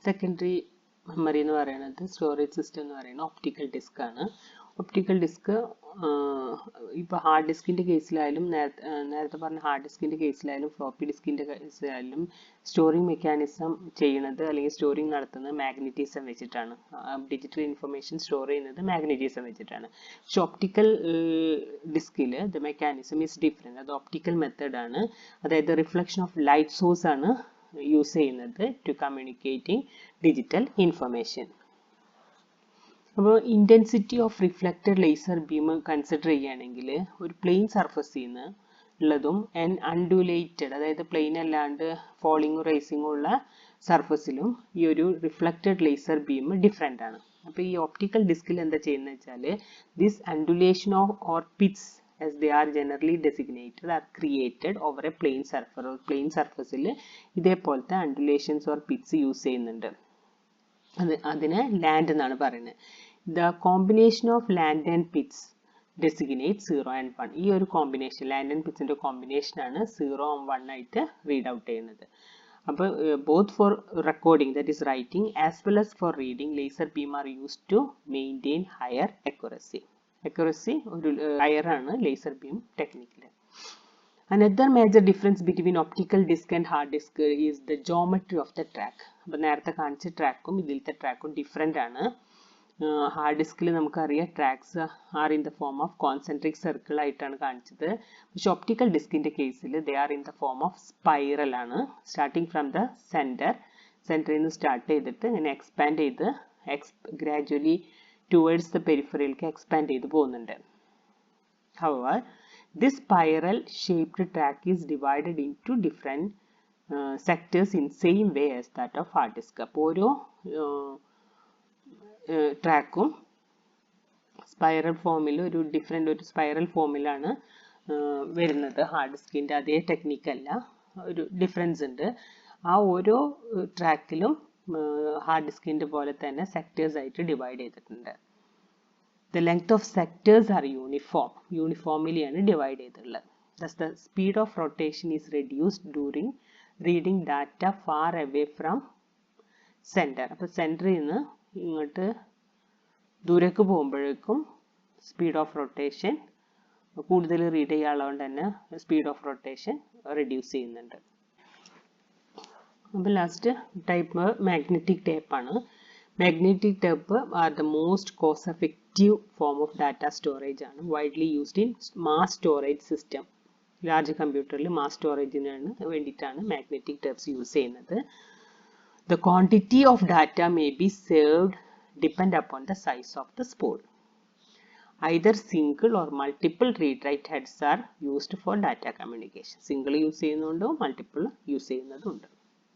secondary memory എന്ന് പറയുന്നത് storage system എന്ന് പറയുന്നത് ഒപ്റ്റിക്കൽ ഡിസ്ക് ആണ്. ഒപ്റ്റിക്കൽ ഡിസ്ക് ഇപ്പോൾ ഹാർഡ് ഡിസ്കിൻ്റെ കേസിലായാലും നേരത്തെ പറഞ്ഞ ഹാർഡ് ഡിസ്കിൻ്റെ കേസിലായാലും ഫ്ലോപ്പി ഡിസ്കിൻ്റെ കേസിലായാലും സ്റ്റോറിങ് മെക്കാനിസം ചെയ്യുന്നത് അല്ലെങ്കിൽ സ്റ്റോറിങ് നടത്തുന്നത് മാഗ്നറ്റിസം വെച്ചിട്ടാണ്. ഡിജിറ്റൽ ഇൻഫർമേഷൻ സ്റ്റോർ ചെയ്യുന്നത് മാഗ്നറ്റിസം വെച്ചിട്ടാണ്. പക്ഷെ ഒപ്റ്റിക്കൽ ഡിസ്കിൽ ദ മെക്കാനിസം ഈസ് ഡിഫറെൻറ്റ്. അത് ഒപ്റ്റിക്കൽ മെത്തേഡാണ്, അതായത് റിഫ്ലക്ഷൻ ഓഫ് ലൈറ്റ് സോഴ്സ് ആണ് യൂസ് ചെയ്യുന്നത് ടു കമ്മ്യൂണിക്കേറ്റിംഗ് ഡിജിറ്റൽ ഇൻഫർമേഷൻ. അപ്പോൾ intensity of reflected laser beam consider ചെയ്യുകയാണെങ്കിൽ ഒരു പ്ലെയിൻ സർഫസിൽ നിന്ന് ഉള്ളതും ആൻഡ് അൺഡുലേറ്റഡ്, അതായത് പ്ലെയിൻ അല്ലാണ്ട് ഫോളിങ്ങും റേസിങ്ങും ഉള്ള സർഫസിലും ഈ ഒരു റിഫ്ലക്റ്റഡ് ലേസർ ബീം ഡിഫറെൻ്റ് ആണ്. അപ്പോൾ ഈ ഒപ്റ്റിക്കൽ ഡിസ്കിൽ എന്താ ചെയ്യുന്നത് വെച്ചാൽ this undulation or pits as they are generally designated are created over a plane surface. or plane surface ൽ ഇതേപോലത്തെ undulations or pits യൂസ് ചെയ്യുന്നുണ്ട്. അതിനെ ലാൻഡ് എന്നാണ് പറയുന്നത്. The combination of land and pits designate 0 and 1. ഈ ഒരു combination land and പിറ്റ്സിൻ്റെ combination ആണ് 0 and 1 ആയിട്ട് റീഡ് ഔട്ട് ചെയ്യുന്നത്. അപ്പോൾ both for recording, that is writing, as well as for reading, laser beam are used to maintain higher accuracy. ഒരു higher ആണ് laser beam ടെക്നിക്കിൽ. Another major difference between optical disk and hard disk is the geometry of the track. അപ്പോൾ നേരത്തെ കാണിച്ച ട്രാക്കും ഇതിലത്തെ ട്രാക്കും different ആണ്. Hard ഡിസ്കിൽ നമുക്കറിയാം tracks are in the form of concentric circle ആയിട്ടാണ് കാണിച്ചത്. പക്ഷെ ഒപ്റ്റിക്കൽ ഡിസ്കിൻ്റെ കേസിൽ they are in the form of spiral ആണ്. സ്റ്റാർട്ടിങ് ഫ്രം ദ സെൻറ്ററിൽ നിന്ന് സ്റ്റാർട്ട് ചെയ്തിട്ട് ഇങ്ങനെ എക്സ്പാൻഡ് ചെയ്ത് gradually towards the peripheral expand ചെയ്തു പോകുന്നുണ്ട്. However, this spiral shaped track is divided into different sectors in same way as that of hard disk. അപ്പോൾ ഓരോ ട്രാക്കും സ്പൈറൽ ഫോമിൽ ഒരു സ്പൈറൽ ഫോമിലാണ് വരുന്നത്. ഹാർഡ് ഡിസ്കിൻ്റെ അതേ ടെക്നിക്കല്ല, ഒരു ഡിഫറൻസ് ഉണ്ട്. ആ ഓരോ ട്രാക്കിലും ഹാർഡ് ഡിസ്കിൻ്റെ പോലെ തന്നെ സെക്ടേഴ്സ് ആയിട്ട് ഡിവൈഡ് ചെയ്തിട്ടുണ്ട്. The length of sectors are യൂണിഫോമിലിയാണ് ഡിവൈഡ് ചെയ്തിട്ടുള്ളത്. Thus the speed of rotation is reduced during reading data far away from center. അപ്പോൾ സെൻറ്ററിൽ നിന്ന് ഇങ്ങോട്ട് ദൂരേക്ക് പോകുമ്പോഴേക്കും സ്പീഡ് ഓഫ് റൊട്ടേഷൻ കൂടുതൽ റീഡ് ചെയ്യാനുള്ളതുകൊണ്ട് തന്നെ സ്പീഡ് ഓഫ് റൊട്ടേഷൻ റെഡ്യൂസ് ചെയ്യുന്നുണ്ട്. അപ്പോൾ ലാസ്റ്റ് ടൈപ്പ് മാഗ്നറ്റിക് ടേപ്പ് ആണ്. Magnetic tape are the most cost effective form of data storage ആണ്. Widely used in mass storage system. Large കമ്പ്യൂട്ടറിൽ മാസ് സ്റ്റോറേജിനാണ് വേണ്ടിയിട്ടാണ് മാഗ്നറ്റിക് ടേപ്സ് യൂസ് ചെയ്യുന്നത്. The quantity of data may be saved depend upon the size of the spool. Either single or multiple read-write heads are used for data communication. Single use ചെയ്യുന്നുണ്ടോ multiple use ചെയ്യുന്നതുണ്ട്.